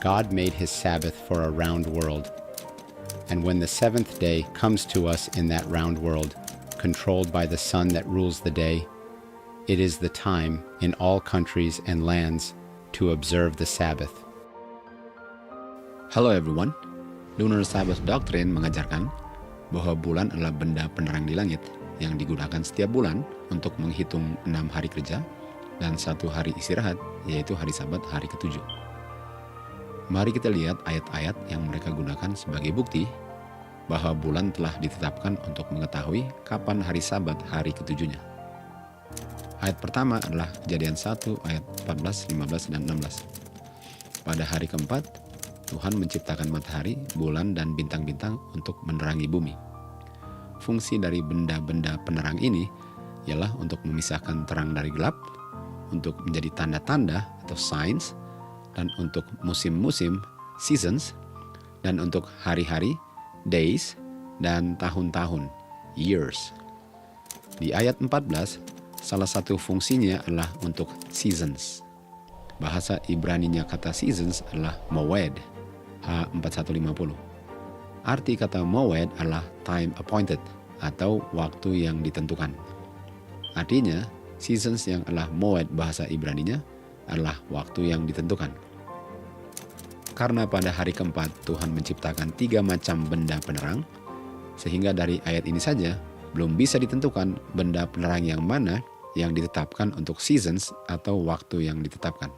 God made his Sabbath for a round world. And when the seventh day comes to us in that round world, controlled by the sun that rules the day, it is the time in all countries and lands to observe the Sabbath. Hello everyone. Lunar Sabbath Doctrine mengajarkan bahwa bulan adalah benda penerang di langit yang digunakan setiap bulan untuk menghitung 6 hari kerja dan 1 hari istirahat, yaitu hari Sabat hari ke-7. Mari kita lihat ayat-ayat yang mereka gunakan sebagai bukti bahwa bulan telah ditetapkan untuk mengetahui kapan hari Sabat hari ke-7-nya. Ayat pertama adalah Kejadian 1 ayat 14, 15, dan 16. Pada hari keempat, Tuhan menciptakan matahari, bulan, dan bintang-bintang untuk menerangi bumi. Fungsi dari benda-benda penerang ini ialah untuk memisahkan terang dari gelap, untuk menjadi tanda-tanda atau signs, dan untuk musim-musim, seasons, dan untuk hari-hari, days, dan tahun-tahun, years. Di ayat 14, salah satu fungsinya adalah untuk seasons. Bahasa Ibraninya kata seasons adalah moed, H4150. Arti kata moed adalah time appointed, atau waktu yang ditentukan. Artinya, seasons yang adalah moed bahasa Ibraninya adalah waktu yang ditentukan. Karena pada hari keempat Tuhan menciptakan 3 macam benda penerang, sehingga dari ayat ini saja belum bisa ditentukan benda penerang yang mana yang ditetapkan untuk seasons atau waktu yang ditetapkan.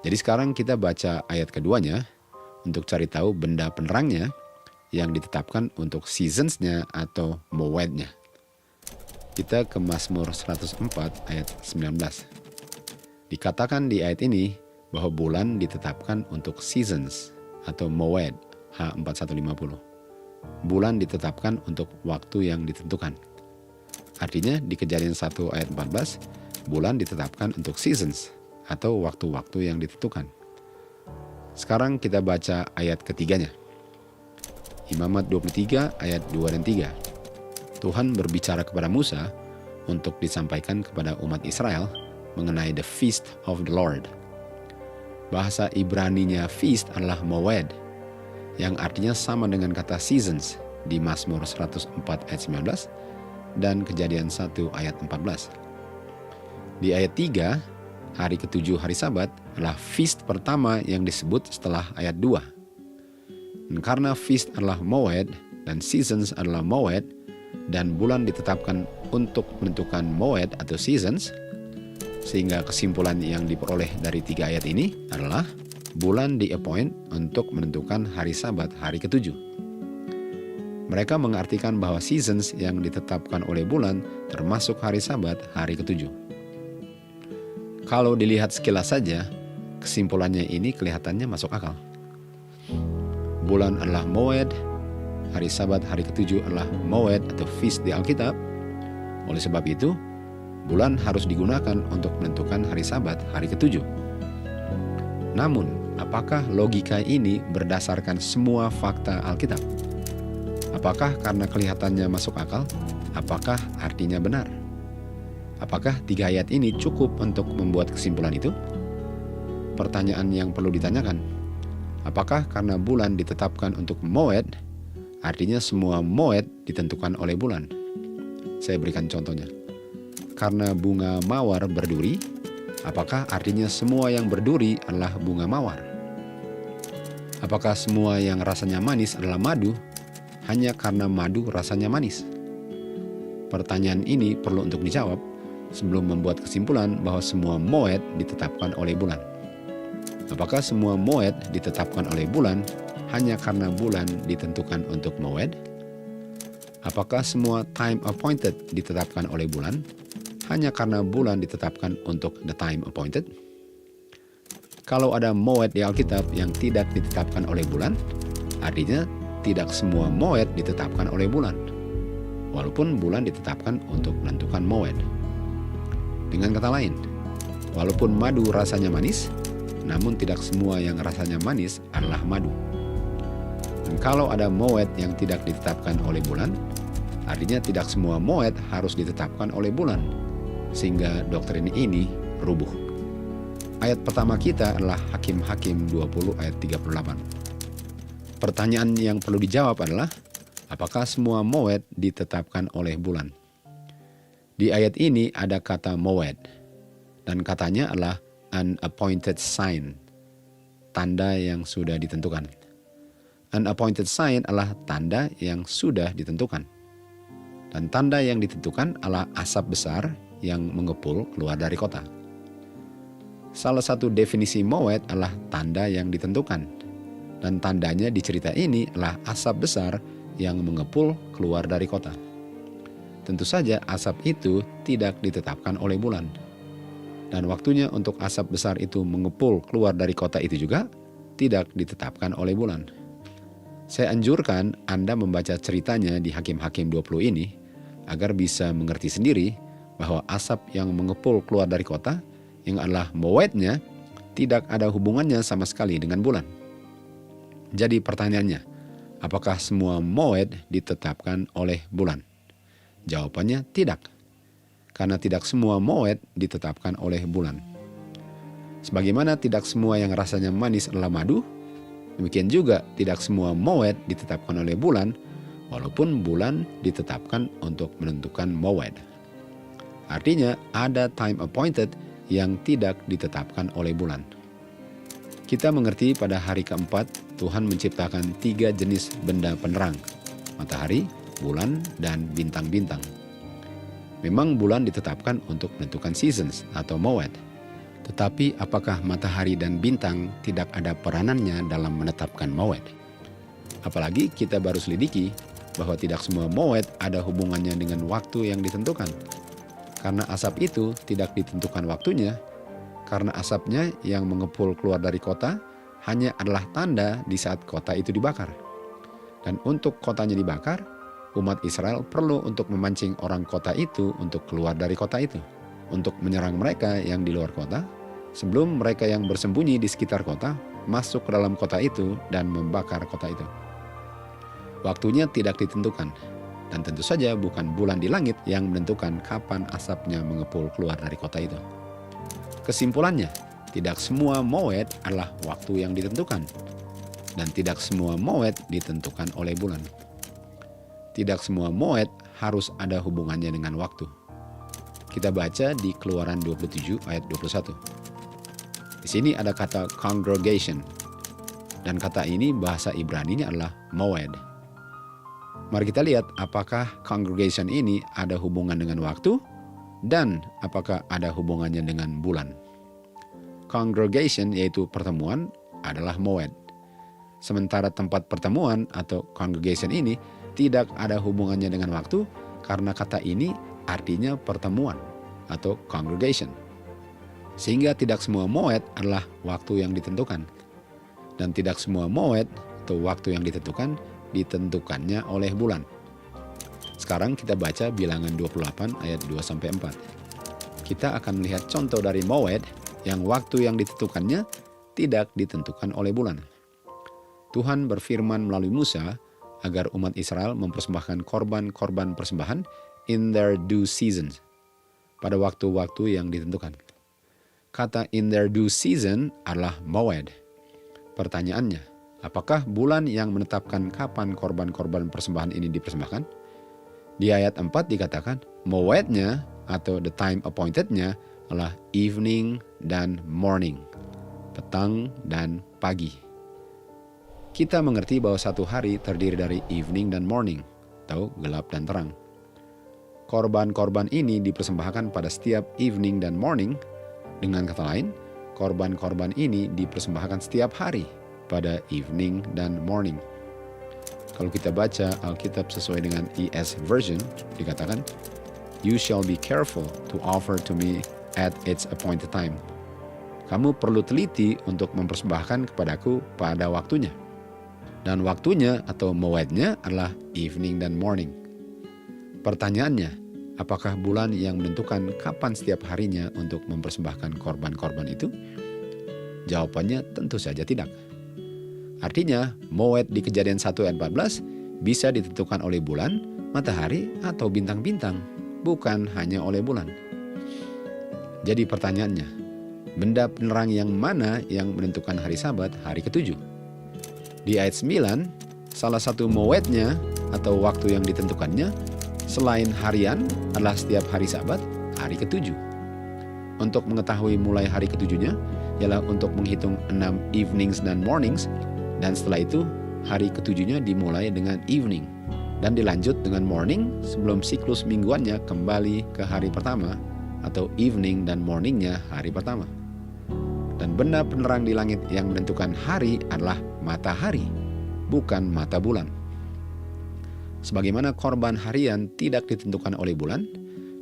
Jadi sekarang kita baca ayat keduanya untuk cari tahu benda penerangnya yang ditetapkan untuk seasonsnya atau moednya. Kita ke Mazmur 104 ayat 19. Dikatakan di ayat ini bahwa bulan ditetapkan untuk seasons atau moed, H4150. Bulan ditetapkan untuk waktu yang ditentukan. Artinya di Kejadian 1 ayat 14, bulan ditetapkan untuk seasons atau waktu-waktu yang ditentukan. Sekarang kita baca ayat ketiganya. Imamat 23 ayat 2 dan 3. Tuhan berbicara kepada Musa untuk disampaikan kepada umat Israel mengenai the feast of the Lord. Bahasa Ibraninya feast adalah moed, yang artinya sama dengan kata seasons di Mazmur 104 ayat 19 dan Kejadian 1 ayat 14. Di ayat 3, hari ke-7 hari Sabat adalah feast pertama yang disebut setelah ayat 2. Dan karena feast adalah moed dan seasons adalah moed dan bulan ditetapkan untuk menentukan moed atau seasons, sehingga kesimpulan yang diperoleh dari 3 ayat ini adalah bulan di-appoint untuk menentukan hari Sabat hari ke-7. Mereka mengartikan bahwa seasons yang ditetapkan oleh bulan termasuk hari Sabat hari ke-7. Kalau dilihat sekilas saja, kesimpulannya ini kelihatannya masuk akal. Bulan adalah moed, hari Sabat hari ke-7 adalah moed atau feast di Alkitab. Oleh sebab itu, bulan harus digunakan untuk menentukan hari Sabat hari ke-7. Namun, apakah logika ini berdasarkan semua fakta Alkitab? Apakah karena kelihatannya masuk akal? Apakah artinya benar? Apakah 3 ayat ini cukup untuk membuat kesimpulan itu? Pertanyaan yang perlu ditanyakan, apakah karena bulan ditetapkan untuk moed, artinya semua moed ditentukan oleh bulan? Saya berikan contohnya. Karena bunga mawar berduri, apakah artinya semua yang berduri adalah bunga mawar? Apakah semua yang rasanya manis adalah madu hanya karena madu rasanya manis? Pertanyaan ini perlu untuk dijawab sebelum membuat kesimpulan bahwa semua moed ditetapkan oleh bulan. Apakah semua moed ditetapkan oleh bulan hanya karena bulan ditentukan untuk moed? Apakah semua time appointed ditetapkan oleh bulan hanya karena bulan ditetapkan untuk the time appointed? Kalau ada moed di Alkitab yang tidak ditetapkan oleh bulan, artinya tidak semua moed ditetapkan oleh bulan, walaupun bulan ditetapkan untuk menentukan moed. Dengan kata lain, walaupun madu rasanya manis, namun tidak semua yang rasanya manis adalah madu. Dan kalau ada moed yang tidak ditetapkan oleh bulan, artinya tidak semua moed harus ditetapkan oleh bulan, sehingga doktrin ini rubuh. Ayat pertama kita adalah Hakim-Hakim 20 ayat 38. Pertanyaan yang perlu dijawab adalah, apakah semua moed ditetapkan oleh bulan? Di ayat ini ada kata moed, dan katanya adalah an appointed sign, tanda yang sudah ditentukan. An appointed sign adalah tanda yang sudah ditentukan. Dan tanda yang ditentukan adalah asap besar yang mengepul keluar dari kota. Salah satu definisi moed adalah tanda yang ditentukan. Dan tandanya di cerita ini adalah asap besar yang mengepul keluar dari kota. Tentu saja asap itu tidak ditetapkan oleh bulan. Dan waktunya untuk asap besar itu mengepul keluar dari kota itu juga tidak ditetapkan oleh bulan. Saya anjurkan Anda membaca ceritanya di Hakim-Hakim 20 ini agar bisa mengerti sendiri bahwa asap yang mengepul keluar dari kota yang adalah moednya tidak ada hubungannya sama sekali dengan bulan. Jadi pertanyaannya, apakah semua moed ditetapkan oleh bulan? Jawabannya tidak. Karena tidak semua moed ditetapkan oleh bulan. Sebagaimana tidak semua yang rasanya manis adalah madu, demikian juga tidak semua moed ditetapkan oleh bulan, walaupun bulan ditetapkan untuk menentukan moed. Artinya ada time appointed yang tidak ditetapkan oleh bulan. Kita mengerti pada hari keempat Tuhan menciptakan 3 jenis benda penerang, matahari, bulan, dan bintang-bintang. Memang bulan ditetapkan untuk menentukan seasons atau moed. Tetapi apakah matahari dan bintang tidak ada peranannya dalam menetapkan moed? Apalagi kita baru selidiki bahwa tidak semua moed ada hubungannya dengan waktu yang ditentukan. Karena asap itu tidak ditentukan waktunya, karena asapnya yang mengepul keluar dari kota hanya adalah tanda di saat kota itu dibakar. Dan untuk kotanya dibakar, umat Israel perlu untuk memancing orang kota itu untuk keluar dari kota itu, untuk menyerang mereka yang di luar kota, sebelum mereka yang bersembunyi di sekitar kota masuk ke dalam kota itu dan membakar kota itu. Waktunya tidak ditentukan, dan tentu saja bukan bulan di langit yang menentukan kapan asapnya mengepul keluar dari kota itu. Kesimpulannya, tidak semua moed adalah waktu yang ditentukan, dan tidak semua moed ditentukan oleh bulan. Tidak semua moed harus ada hubungannya dengan waktu. Kita baca di Keluaran 27 ayat 21. Di sini ada kata congregation, dan kata ini bahasa Ibrani-nya adalah moed. Mari kita lihat apakah congregation ini ada hubungan dengan waktu dan apakah ada hubungannya dengan bulan. Congregation yaitu pertemuan adalah moed. Sementara tempat pertemuan atau congregation ini tidak ada hubungannya dengan waktu karena kata ini artinya pertemuan atau congregation. Sehingga tidak semua moed adalah waktu yang ditentukan. Dan tidak semua moed atau waktu yang ditentukannya oleh bulan. Sekarang kita baca Bilangan 28 ayat 2-4. Kita akan melihat contoh dari moed yang waktu yang ditentukannya tidak ditentukan oleh bulan. Tuhan berfirman melalui Musa agar umat Israel mempersembahkan korban-korban persembahan in their due season, pada waktu-waktu yang ditentukan. Kata in their due season adalah moed. Pertanyaannya, apakah bulan yang menetapkan kapan korban-korban persembahan ini dipersembahkan? Di ayat 4 dikatakan, moednya atau the time appointednya adalah evening dan morning, petang dan pagi. Kita mengerti bahwa satu hari terdiri dari evening dan morning, atau gelap dan terang. Korban-korban ini dipersembahkan pada setiap evening dan morning. Dengan kata lain, korban-korban ini dipersembahkan setiap hari pada evening dan morning. Kalau kita baca Alkitab sesuai dengan ES version, dikatakan, "You shall be careful to offer to me at its appointed time." Kamu perlu teliti untuk mempersembahkan kepadaku pada waktunya. Dan waktunya atau moednya adalah evening dan morning. Pertanyaannya, apakah bulan yang menentukan kapan setiap harinya untuk mempersembahkan korban-korban itu? Jawabannya tentu saja tidak. Artinya, moed di Kejadian 1 ayat 14 bisa ditentukan oleh bulan, matahari, atau bintang-bintang, bukan hanya oleh bulan. Jadi pertanyaannya, benda penerang yang mana yang menentukan hari Sabat hari ke-7? Di ayat 9, salah satu moednya atau waktu yang ditentukannya selain harian adalah setiap hari Sabat hari ke-7. Untuk mengetahui mulai hari ke-7-nya ialah untuk menghitung 6 evenings dan mornings, dan setelah itu hari ke-7-nya dimulai dengan evening dan dilanjut dengan morning sebelum siklus mingguannya kembali ke hari pertama atau evening dan morningnya hari pertama. Dan benda penerang di langit yang menentukan hari adalah matahari, bukan mata bulan. Sebagaimana korban harian tidak ditentukan oleh bulan,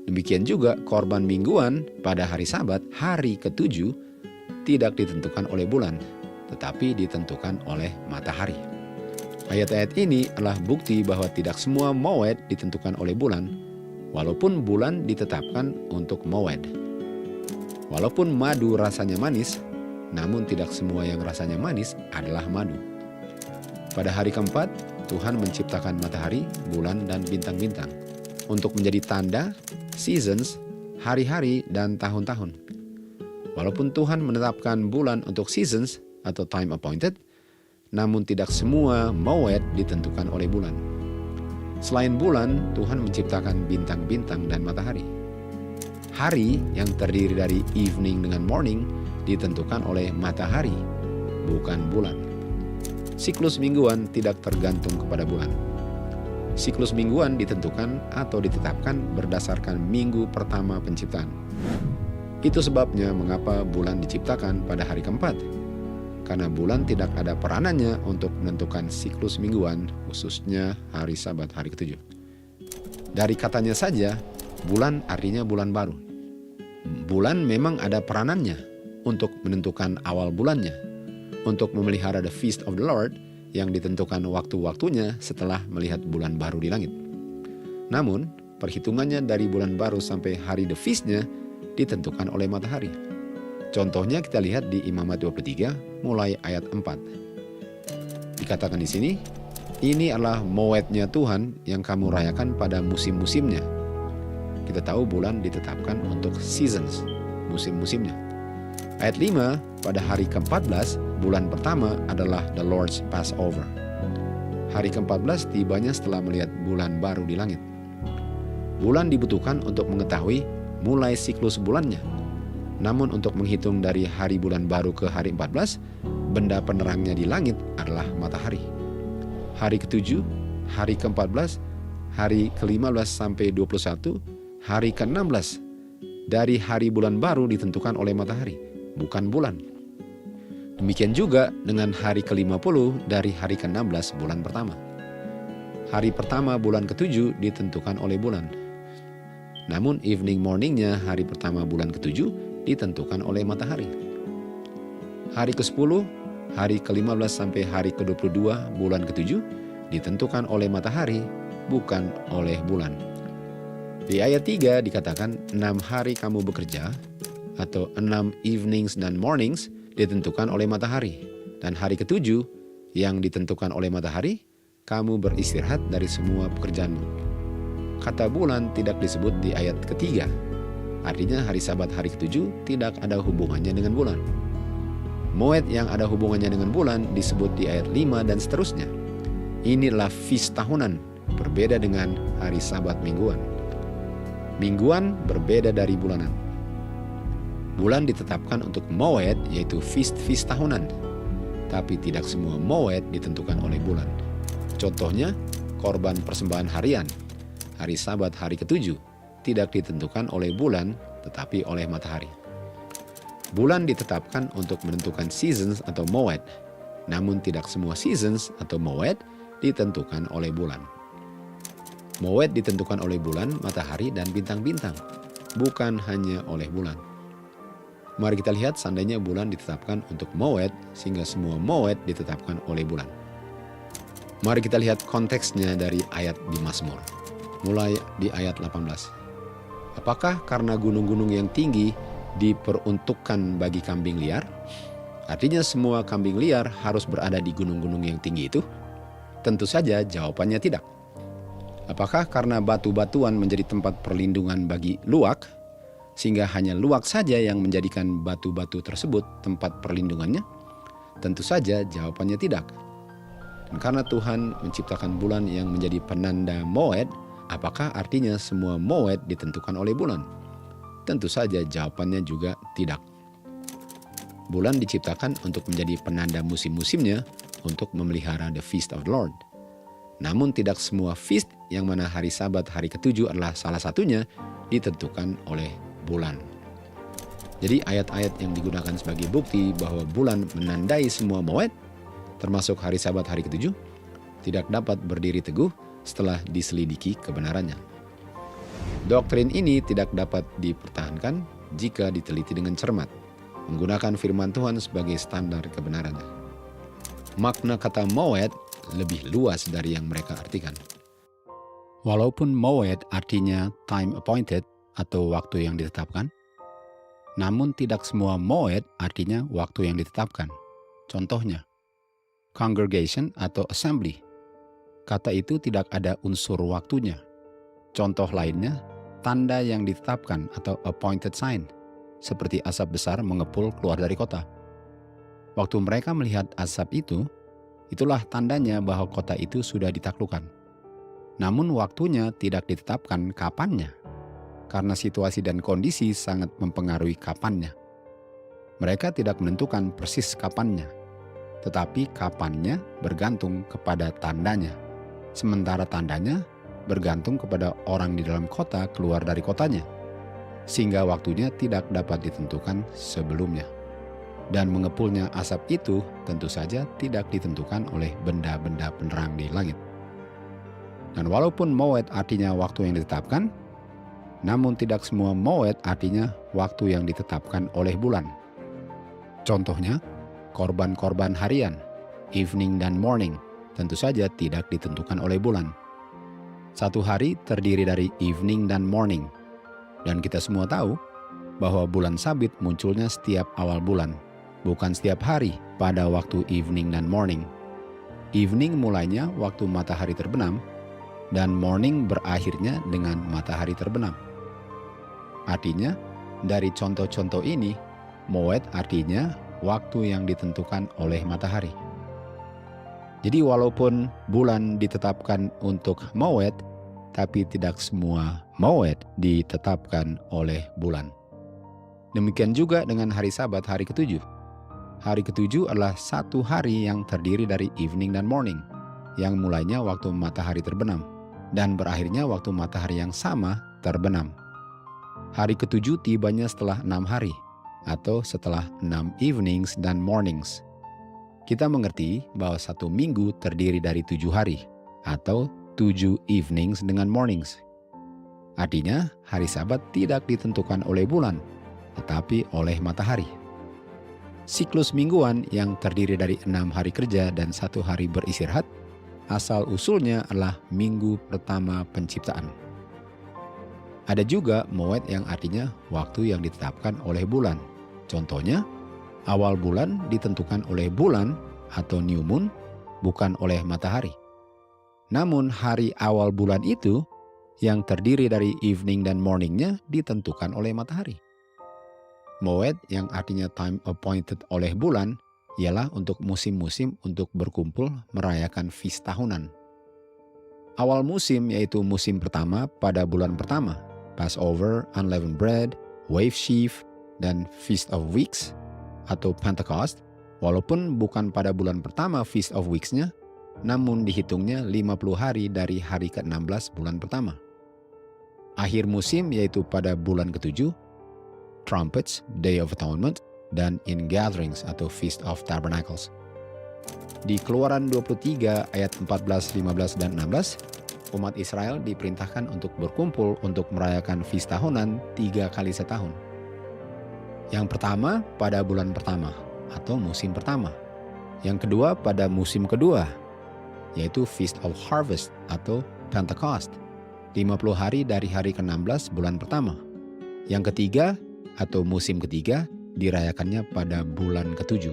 demikian juga korban mingguan pada hari Sabat hari ke-7 tidak ditentukan oleh bulan, tetapi ditentukan oleh matahari. Ayat-ayat ini adalah bukti bahwa tidak semua moed ditentukan oleh bulan, walaupun bulan ditetapkan untuk moed. Walaupun madu rasanya manis, namun tidak semua yang rasanya manis adalah madu. Pada hari keempat, Tuhan menciptakan matahari, bulan, dan bintang-bintang untuk menjadi tanda, seasons, hari-hari, dan tahun-tahun. Walaupun Tuhan menetapkan bulan untuk seasons atau time appointed, namun tidak semua moed ditentukan oleh bulan. Selain bulan, Tuhan menciptakan bintang-bintang dan matahari. Hari yang terdiri dari evening dengan morning ditentukan oleh matahari, bukan bulan. Siklus mingguan tidak tergantung kepada bulan. Siklus mingguan ditentukan atau ditetapkan berdasarkan minggu pertama penciptaan. Itu sebabnya mengapa bulan diciptakan pada hari keempat. Karena bulan tidak ada peranannya untuk menentukan siklus mingguan, khususnya hari Sabat hari ke-7. Dari katanya saja, bulan artinya bulan baru. Bulan memang ada peranannya untuk menentukan awal bulannya, untuk memelihara the feast of the Lord yang ditentukan waktu-waktunya setelah melihat bulan baru di langit. Namun, perhitungannya dari bulan baru sampai hari the feast-nya ditentukan oleh matahari. Contohnya kita lihat di Imamat 23 mulai ayat 4. Dikatakan di sini, ini adalah moednya Tuhan yang kamu rayakan pada musim-musimnya. Kita tahu bulan ditetapkan untuk seasons, musim-musimnya. Ayat 5, pada hari ke-14, bulan pertama adalah the Lord's Passover. Hari ke-14 tibanya setelah melihat bulan baru di langit. Bulan dibutuhkan untuk mengetahui mulai siklus bulannya. Namun untuk menghitung dari hari bulan baru ke hari 14, benda penerangnya di langit adalah matahari. Hari ke-7, hari ke-14, hari ke-15 sampai 21, hari ke-16 dari hari bulan baru ditentukan oleh matahari, bukan bulan. Demikian juga dengan hari ke-50 dari hari ke-16 bulan pertama. Hari pertama bulan ke-7 ditentukan oleh bulan. Namun evening morningnya hari pertama bulan ke-7 ditentukan oleh matahari. Hari ke-10, hari ke-15 sampai hari ke-22 bulan ke-7 ditentukan oleh matahari, bukan oleh bulan. Di ayat 3 dikatakan 6 hari kamu bekerja atau 6 evenings dan mornings ditentukan oleh matahari. Dan hari ke-7 yang ditentukan oleh matahari, kamu beristirahat dari semua pekerjaanmu. Kata bulan tidak disebut di ayat ketiga. Artinya hari Sabat hari ke-7 tidak ada hubungannya dengan bulan. Moed yang ada hubungannya dengan bulan disebut di ayat 5 dan seterusnya. Inilah feast tahunan, berbeda dengan hari Sabat mingguan. Mingguan berbeda dari bulanan. Bulan ditetapkan untuk moed, yaitu feast tahunan. Tapi tidak semua moed ditentukan oleh bulan. Contohnya, korban persembahan harian, hari Sabat hari ke-7, tidak ditentukan oleh bulan, tetapi oleh matahari. Bulan ditetapkan untuk menentukan seasons atau moed, namun tidak semua seasons atau moed ditentukan oleh bulan. Moed ditentukan oleh bulan, matahari, dan bintang-bintang, bukan hanya oleh bulan. Mari kita lihat seandainya bulan ditetapkan untuk moed, sehingga semua moed ditetapkan oleh bulan. Mari kita lihat konteksnya dari ayat di Mazmur, mulai di ayat 18. Apakah karena gunung-gunung yang tinggi diperuntukkan bagi kambing liar? Artinya semua kambing liar harus berada di gunung-gunung yang tinggi itu? Tentu saja jawabannya tidak. Apakah karena batu-batuan menjadi tempat perlindungan bagi luwak? sehingga hanya luwak saja yang menjadikan batu-batu tersebut tempat perlindungannya? Tentu saja jawabannya tidak. Dan karena Tuhan menciptakan bulan yang menjadi penanda Moed, apakah artinya semua Moed ditentukan oleh bulan? Tentu saja jawabannya juga tidak. Bulan diciptakan untuk menjadi penanda musim-musimnya untuk memelihara the feast of the Lord. Namun tidak semua feast yang mana hari Sabat hari ke-7 adalah salah satunya ditentukan oleh bulan. Jadi ayat-ayat yang digunakan sebagai bukti bahwa bulan menandai semua Moed, termasuk hari Sabat hari ke-7, tidak dapat berdiri teguh setelah diselidiki kebenarannya. Doktrin ini tidak dapat dipertahankan jika diteliti dengan cermat, menggunakan firman Tuhan sebagai standar kebenarannya. Makna kata Moed lebih luas dari yang mereka artikan. Walaupun Moed artinya time appointed atau waktu yang ditetapkan, namun tidak semua Moed artinya waktu yang ditetapkan. Contohnya, congregation atau assembly. Kata itu tidak ada unsur waktunya. Contoh lainnya, tanda yang ditetapkan atau appointed sign, seperti asap besar mengepul keluar dari kota. Waktu mereka melihat asap itu, itulah tandanya bahwa kota itu sudah ditaklukkan. Namun waktunya tidak ditetapkan kapannya, karena situasi dan kondisi sangat mempengaruhi kapannya. Mereka tidak menentukan persis kapannya, tetapi kapannya bergantung kepada tandanya. Sementara tandanya bergantung kepada orang di dalam kota keluar dari kotanya, sehingga waktunya tidak dapat ditentukan sebelumnya. Dan mengepulnya asap itu tentu saja tidak ditentukan oleh benda-benda penerang di langit. Dan walaupun Moed artinya waktu yang ditetapkan, namun tidak semua Moed artinya waktu yang ditetapkan oleh bulan. Contohnya, korban-korban harian, evening dan morning, tentu saja tidak ditentukan oleh bulan. Satu hari terdiri dari evening dan morning, dan kita semua tahu bahwa bulan sabit munculnya setiap awal bulan, bukan setiap hari pada waktu evening dan morning. Evening mulainya waktu matahari terbenam, dan morning berakhirnya dengan matahari terbenam. Artinya, dari contoh-contoh ini, Moed artinya waktu yang ditentukan oleh matahari. Jadi walaupun bulan ditetapkan untuk Moed, tapi tidak semua Moed ditetapkan oleh bulan. Demikian juga dengan hari Sabat hari ke-7. Hari ke-7 adalah satu hari yang terdiri dari evening dan morning, yang mulainya waktu matahari terbenam, dan berakhirnya waktu matahari yang sama terbenam. Hari ke-7 tibanya setelah 6 hari, atau setelah 6 evenings dan mornings. Kita mengerti bahwa satu minggu terdiri dari 7 hari, atau 7 evenings dengan mornings. Artinya, hari Sabat tidak ditentukan oleh bulan, tetapi oleh matahari. Siklus mingguan yang terdiri dari 6 hari kerja dan 1 hari beristirahat, asal-usulnya adalah minggu pertama penciptaan. Ada juga Moed yang artinya waktu yang ditetapkan oleh bulan. Contohnya, awal bulan ditentukan oleh bulan atau new moon, bukan oleh matahari. Namun hari awal bulan itu yang terdiri dari evening dan morningnya ditentukan oleh matahari. Moed yang artinya time appointed oleh bulan ialah untuk musim-musim untuk berkumpul merayakan feast tahunan. Awal musim yaitu musim pertama pada bulan pertama, Passover, Unleavened Bread, Wave Sheaf, dan Feast of Weeks atau Pentecost, walaupun bukan pada bulan pertama Feast of Weeks-nya, namun dihitungnya 50 hari dari hari ke-16 bulan pertama. Akhir musim yaitu pada bulan ke-7, Trumpets, Day of Atonement, dan In Gatherings atau Feast of Tabernacles. Di Keluaran 23 ayat 14, 15, dan 16, umat Israel diperintahkan untuk berkumpul untuk merayakan feast tahunan 3 kali setahun. Yang pertama pada bulan pertama atau musim pertama. Yang kedua pada musim kedua, yaitu Feast of Harvest atau Pentecost, 50 hari dari hari ke-16 bulan pertama. Yang ketiga atau musim ketiga dirayakannya pada bulan ke-7.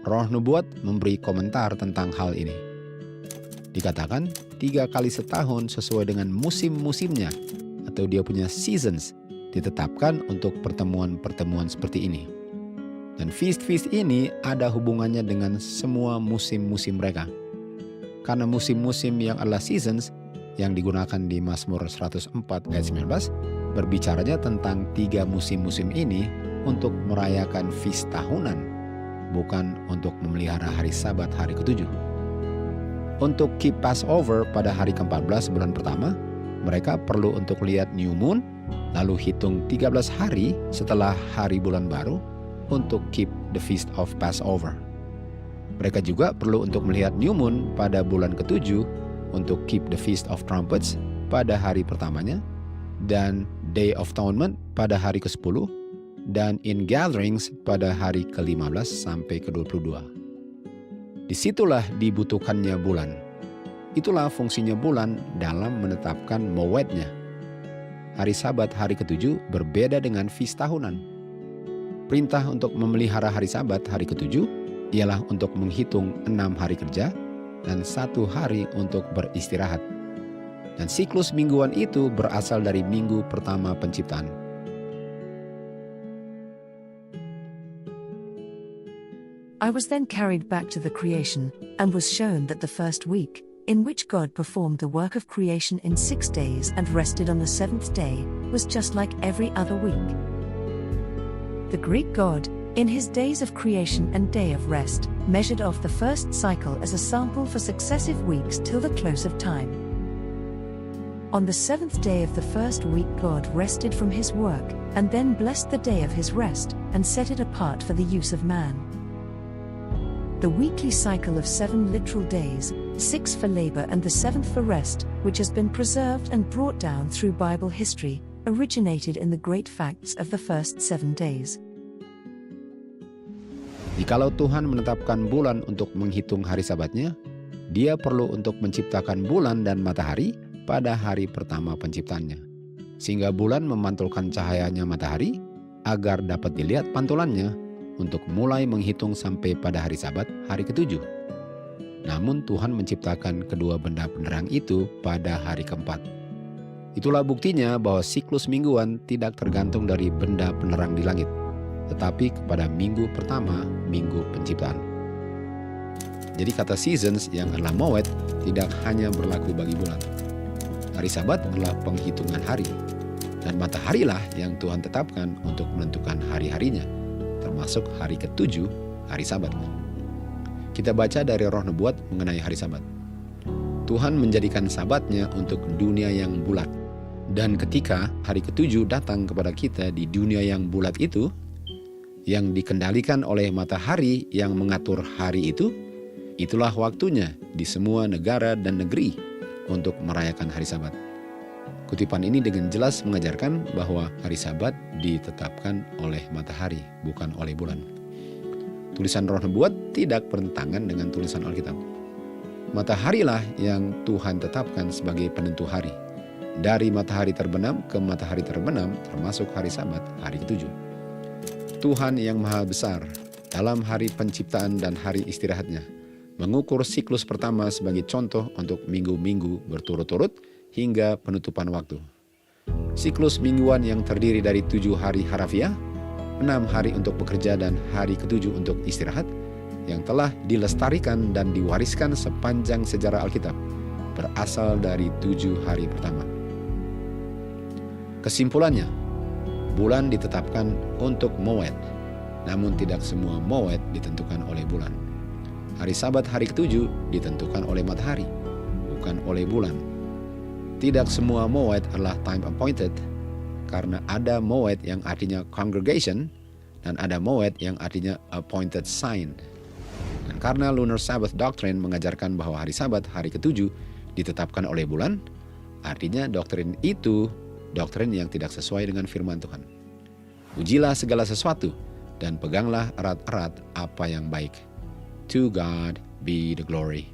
Roh Nubuat memberi komentar tentang hal ini. Dikatakan 3 kali setahun sesuai dengan musim-musimnya atau dia punya seasons ditetapkan untuk pertemuan-pertemuan seperti ini. Dan feast-feast ini ada hubungannya dengan semua musim-musim mereka. Karena musim-musim yang adalah seasons yang digunakan di Mazmur 104 ayat 19 berbicaranya tentang 3 musim-musim ini untuk merayakan feast tahunan, bukan untuk memelihara hari Sabat hari ke-7. Untuk keep Passover pada hari ke-14 bulan pertama, mereka perlu untuk lihat new moon, lalu hitung 13 hari setelah hari bulan baru untuk keep the feast of Passover. Mereka juga perlu untuk melihat new moon pada bulan ke-7 untuk keep the feast of trumpets pada hari pertamanya, dan Day of Atonement pada hari ke-10, dan in gatherings pada hari ke-15 sampai ke-22. Disitulah dibutuhkannya bulan. Itulah fungsinya bulan dalam menetapkan mowednya. Hari Sabat hari ke-7 berbeda dengan feast tahunan. Perintah untuk memelihara hari Sabat hari ke-7 ialah untuk menghitung 6 hari kerja dan 1 hari untuk beristirahat. Dan siklus mingguan itu berasal dari minggu pertama penciptaan. I was then carried back to the creation, and was shown that the first week, in which God performed the work of creation in 6 days and rested on the 7th day, was just like every other week. The Greek God, in his days of creation and day of rest, measured off the first cycle as a sample for successive weeks till the close of time. On the 7th day of the first week God rested from his work, and then blessed the day of his rest, and set it apart for the use of man. The weekly cycle of 7 literal days, 6 for labor and the 7th for rest, which has been preserved and brought down through Bible history, originated in the great facts of the first 7 days. Jikalau Tuhan menetapkan bulan untuk menghitung hari Sabatnya, Dia perlu untuk menciptakan bulan dan matahari pada hari pertama penciptaannya, sehingga bulan memantulkan cahayanya matahari agar dapat dilihat pantulannya untuk mulai menghitung sampai pada hari Sabat hari ke-7. Namun Tuhan menciptakan kedua benda penerang itu pada hari ke-4. Itulah buktinya bahwa siklus mingguan tidak tergantung dari benda penerang di langit, tetapi kepada minggu pertama, minggu penciptaan. Jadi kata seasons yang adalah mowed tidak hanya berlaku bagi bulan. Hari Sabat adalah penghitungan hari, dan mataharilah yang Tuhan tetapkan untuk menentukan hari-harinya, termasuk hari ke-7, hari Sabat. Kita baca dari Roh Nubuat mengenai hari Sabat. Tuhan menjadikan Sabatnya untuk dunia yang bulat. Dan ketika hari ke-7 datang kepada kita di dunia yang bulat itu, yang dikendalikan oleh matahari yang mengatur hari itu, itulah waktunya di semua negara dan negeri untuk merayakan hari Sabat. Kutipan ini dengan jelas mengajarkan bahwa hari Sabat ditetapkan oleh matahari, bukan oleh bulan. Tulisan Roh Nubuat tidak bertentangan dengan tulisan Alkitab. Mataharilah yang Tuhan tetapkan sebagai penentu hari. Dari matahari terbenam ke matahari terbenam, termasuk hari Sabat, hari ke-7. Tuhan yang Maha Besar dalam hari penciptaan dan hari istirahatnya mengukur siklus pertama sebagai contoh untuk minggu-minggu berturut-turut hingga penutupan waktu. Siklus mingguan yang terdiri dari 7 hari harafiah, 6 hari untuk bekerja dan hari ke-7 untuk istirahat, yang telah dilestarikan dan diwariskan sepanjang sejarah Alkitab, berasal dari 7 hari pertama. Kesimpulannya, bulan ditetapkan untuk mowed, namun tidak semua mowed ditentukan oleh bulan. Hari Sabat hari ke-7 ditentukan oleh matahari, bukan oleh bulan. Tidak semua mowed adalah time appointed, karena ada mowed yang artinya congregation dan ada mowed yang artinya appointed sign. Dan karena Lunar Sabbath Doctrine mengajarkan bahwa hari Sabat hari ke-7 ditetapkan oleh bulan, artinya doktrin itu doktrin yang tidak sesuai dengan firman Tuhan. Ujilah segala sesuatu dan peganglah erat-erat apa yang baik. To God be the glory.